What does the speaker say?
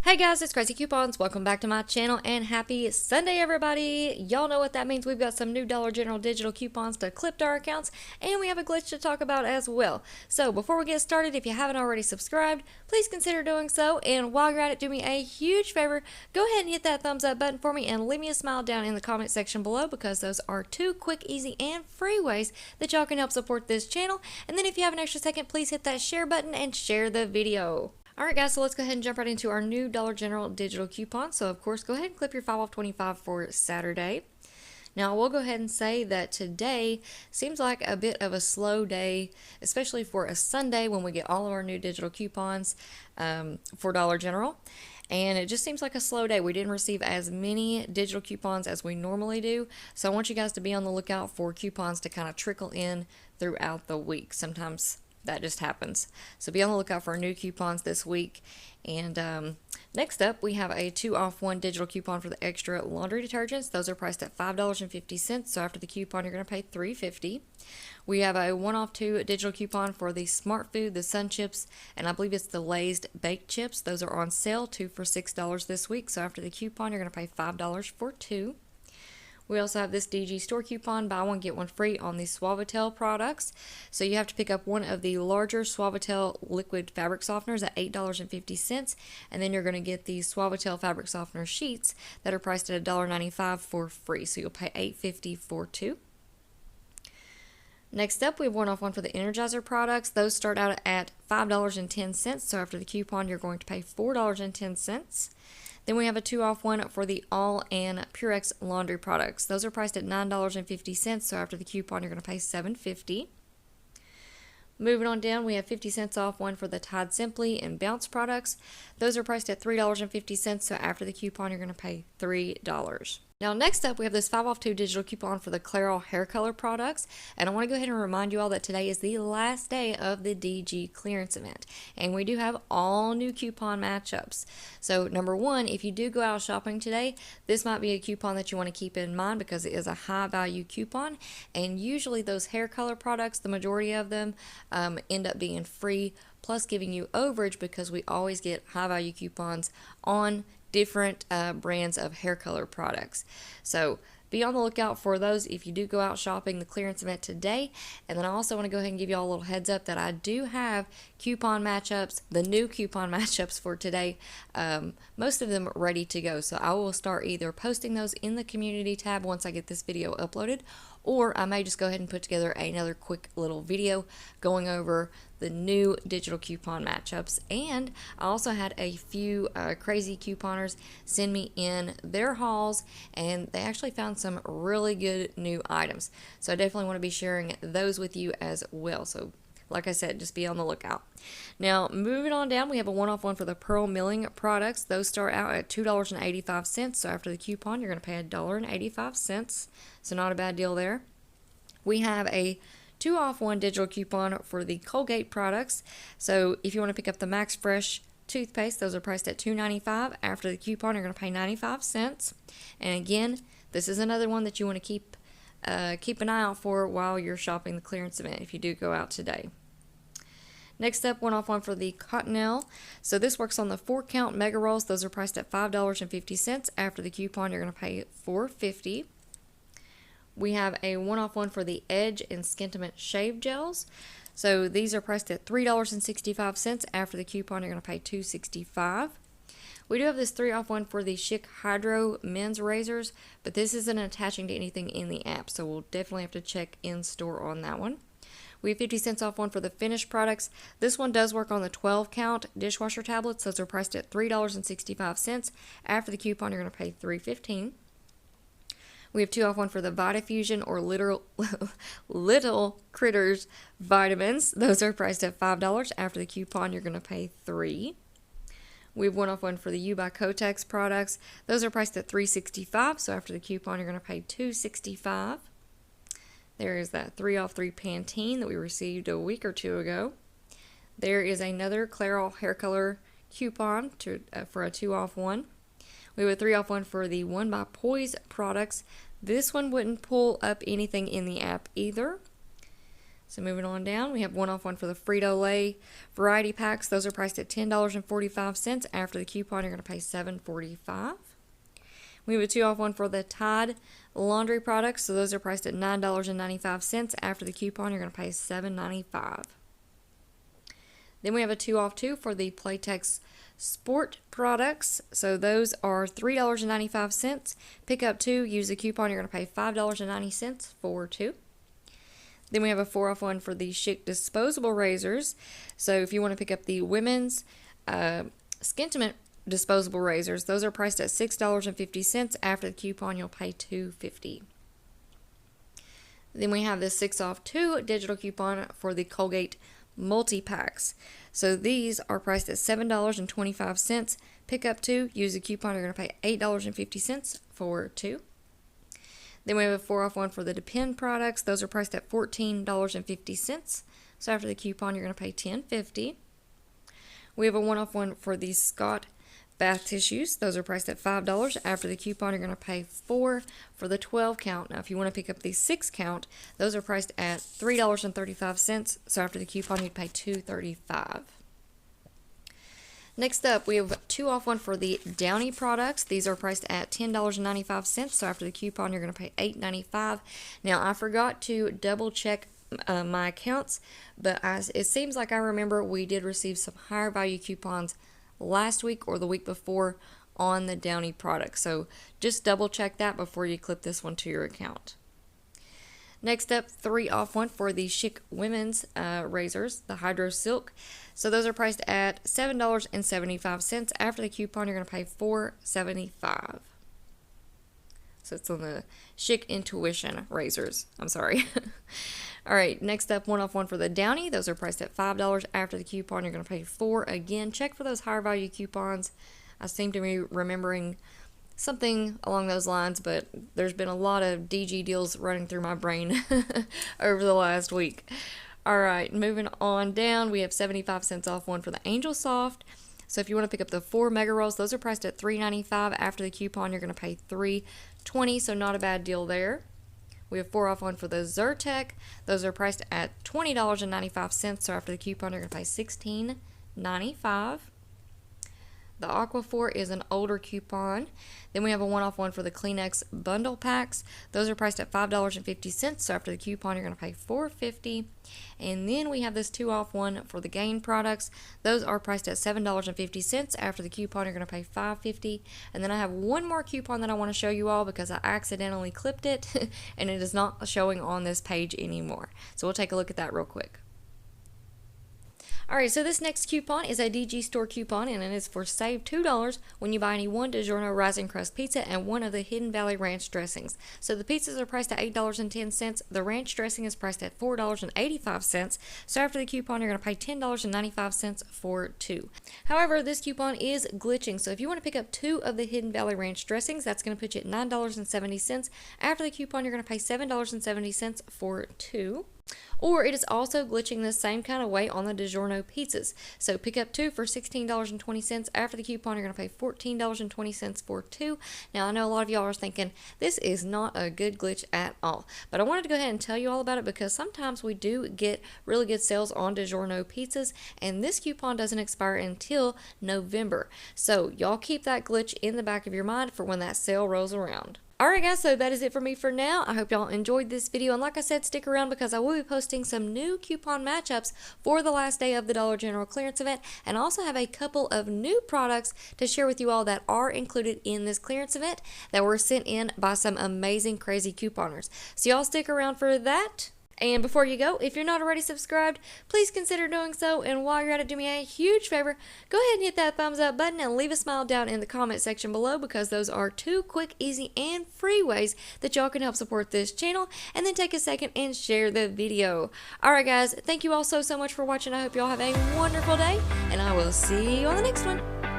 Hey guys, it's Craz-E Coupons. Welcome back to my channel and happy Sunday, everybody. Y'all know what that means. We've got some new Dollar General digital coupons to clip to our accounts, and we have a glitch to talk about as well. So before we get started, if you haven't already subscribed, please consider doing so. And while you're at it, do me a huge favor. Go ahead and hit that thumbs up button for me and leave me a smile down in the comment section below, because those are two quick, easy, and free ways that y'all can help support this channel. And then if you have an extra second, please hit that share button and share the video. Alright guys, so let's go ahead and jump right into our new Dollar General digital coupon. So of course, go ahead and clip your 5 off 25 for Saturday. Now I will go ahead and say that today seems like a bit of a slow day, especially for a Sunday when we get all of our new digital coupons for Dollar General. And it just seems like a slow day. We didn't receive as many digital coupons as we normally do. So I want you guys to be on the lookout for coupons to kind of trickle in throughout the week. Sometimes that just happens. So be on the lookout for new coupons this week. And next up, we have a 2 off 1 digital coupon for the extra laundry detergents. Those are priced at $5.50. So after the coupon, you're going to pay $3.50. We have a 1 off 2 digital coupon for the Smart Food, the Sun Chips, and I believe it's the Lay's baked chips. Those are on sale, 2 for $6 this week. So after the coupon, you're going to pay $5 for 2. We also have this IDG Store coupon, buy one, get one free on the Suavitel products. So you have to pick up one of the larger Suavitel liquid fabric softeners at $8.50, and then you're going to get the Suavitel fabric softener sheets that are priced at $1.95 for free. So you'll pay $8.50 for 2. Next up, we have 1 off 1 for the Energizer products. Those start out at $5.10, so after the coupon, you're going to pay $4.10. Then we have a 2 off 1 for the All and Purex laundry products. Those are priced at $9.50, so after the coupon, you're going to pay $7.50. Moving on down, we have 50 cents off 1 for the Tide Simply and Bounce products. Those are priced at $3.50, so after the coupon, you're going to pay $3. Now next up, we have this 5 off 2 digital coupon for the Clairol hair color products, and I want to go ahead and remind you all that today is the last day of the DG clearance event, and we do have all new coupon matchups. So number one, if you do go out shopping today, this might be a coupon that you want to keep in mind because it is a high value coupon, and usually those hair color products, the majority of them end up being free, plus giving you overage because we always get high value coupons on different brands of hair color products. So be on the lookout for those if you do go out shopping the clearance event today. And then I also want to go ahead and give you all a little heads up that I do have coupon matchups, the new coupon matchups for today, most of them ready to go. So I will start either posting those in the community tab once I get this video uploaded, or I may just go ahead and put together another quick little video going over the new digital coupon matchups. And I also had a few crazy couponers send me in their hauls, and they actually found some really good new items. So I definitely want to be sharing those with you as well. So like I said, just be on the lookout. Now, moving on down, we have a 1 off 1 for the Pearl Milling products. Those start out at $2.85. So after the coupon, you're going to pay $1.85. So not a bad deal there. We have a 2 off 1 digital coupon for the Colgate products. So if you want to pick up the Max Fresh toothpaste, those are priced at $2.95. After the coupon, you're going to pay 95 cents. And again, this is another one that you want to keep an eye out for while you're shopping the clearance event if you do go out today. Next up, 1 off 1 for the Cottonelle. So this works on the 4 count mega rolls. Those are priced at $5.50. After the coupon, you're going to pay $4.50. We have a 1 off 1 for the Edge and Skintimate shave gels. So these are priced at $3.65. After the coupon, you're going to pay $2.65. We do have this 3 off 1 for the Chic Hydro men's razors, but this isn't attaching to anything in the app, so we'll definitely have to check in store on that one. We have 50 cents off 1 for the Finish products. This one does work on the 12 count dishwasher tablets. Those are priced at $3.65. After the coupon, you're going to pay $3.15. We have 2 off 1 for the Vitafusion or Little Critters vitamins. Those are priced at $5. After the coupon, you're going to pay $3. We have 1 off 1 for the U by Kotex products. Those are priced at $3.65. So after the coupon, you're going to pay $2.65. There is that 3 off 3 Pantene that we received a week or two ago. There is another Clairol hair color coupon for a 2 off 1. We have a 3 off 1 for the 1 by Poise products. This one wouldn't pull up anything in the app either. So moving on down, we have 1 off 1 for the Frito-Lay variety packs. Those are priced at $10.45. After the coupon, you're going to pay $7.45. We have a 2 off 1 for the Tide laundry products. So those are priced at $9.95. After the coupon, you're going to pay $7.95. Then we have a 2 off 2 for the Playtex sport products. So those are $3.95. Pick up 2, use the coupon, you're going to pay $5.90 for 2. Then we have a 4 off 1 for the Schick disposable razors. So if you want to pick up the women's Skintimate disposable razors, those are priced at $6.50. After the coupon, you'll pay $2.50. Then we have the 6 off 2 digital coupon for the Colgate multi-packs. So these are priced at $7.25. Pick up 2, use the coupon, you're going to pay $8.50 for 2. Then we have a 4 off 1 for the Depend products. Those are priced at $14.50. So after the coupon, you're going to pay $10.50. We have a 1 off 1 for the Scott bath tissues. Those are priced at $5. After the coupon, you're going to pay $4 for the 12 count. Now, if you want to pick up the 6 count, those are priced at $3.35. So after the coupon, you'd pay $2.35. Next up, we have 2 off 1 for the Downy products. These are priced at $10.95. So after the coupon, you're going to pay $8.95. Now, I forgot to double check my accounts, but it seems like I remember we did receive some higher value coupons last week or the week before on the Downy product. So just double check that before you clip this one to your account. Next up, 3 off 1 for the Schick women's razors, the Hydro Silk. So those are priced at $7.75. After the coupon, you're going to pay $4.75. So it's on the Schick Intuition razors. I'm sorry. All right, next up, 1 off 1 for the Downy. Those are priced at $5. After the coupon, you're going to pay $4. Again, check for those higher value coupons. I seem to be remembering something along those lines, but there's been a lot of DG deals running through my brain over the last week. All right, moving on down, we have 75 cents off 1 for the Angel Soft. So if you want to pick up the 4 mega rolls, those are priced at $3.95. After the coupon, you're going to pay $3.20, so not a bad deal there. We have 4 off 1 for the Zyrtec. Those are priced at $20.95, so after the coupon, you're going to pay $16.95. The Aquaphor is an older coupon. Then we have a 1 off 1 for the Kleenex bundle packs. Those are priced at $5.50, so after the coupon, you're going to pay $4.50. And then we have this 2 off 1 for the Gain products. Those are priced at $7.50. After the coupon, you're going to pay $5.50. And then I have one more coupon that I want to show you all because I accidentally clipped it and it is not showing on this page anymore. So we'll take a look at that real quick. Alright, so this next coupon is a IDG Store coupon, and it is for save $2 when you buy any 1 DiGiorno Rising Crust pizza and 1 of the Hidden Valley Ranch dressings. So the pizzas are priced at $8.10. The ranch dressing is priced at $4.85. So after the coupon, you're going to pay $10.95 for 2. However, this coupon is glitching. So if you want to pick up 2 of the Hidden Valley Ranch dressings, that's going to put you at $9.70. After the coupon, you're going to pay $7.70 for 2. Or it is also glitching the same kind of way on the DiGiorno pizzas. So pick up 2 for $16.20. After the coupon, you're going to pay $14.20 for 2. Now, I know a lot of y'all are thinking, this is not a good glitch at all. But I wanted to go ahead and tell you all about it because sometimes we do get really good sales on DiGiorno pizzas, and this coupon doesn't expire until November. So y'all keep that glitch in the back of your mind for when that sale rolls around. Alright guys, so that is it for me for now. I hope y'all enjoyed this video, and like I said, stick around because I will be posting some new coupon matchups for the last day of the Dollar General clearance event, and I also have a couple of new products to share with you all that are included in this clearance event that were sent in by some amazing Craz-E couponers. So y'all stick around for that. And before you go, if you're not already subscribed, please consider doing so. And while you're at it, do me a huge favor, go ahead and hit that thumbs up button and leave a smile down in the comment section below, because those are 2 quick, easy, and free ways that y'all can help support this channel. And then take a second and share the video. Alright guys, thank you all so much for watching. I hope y'all have a wonderful day, and I will see you on the next one.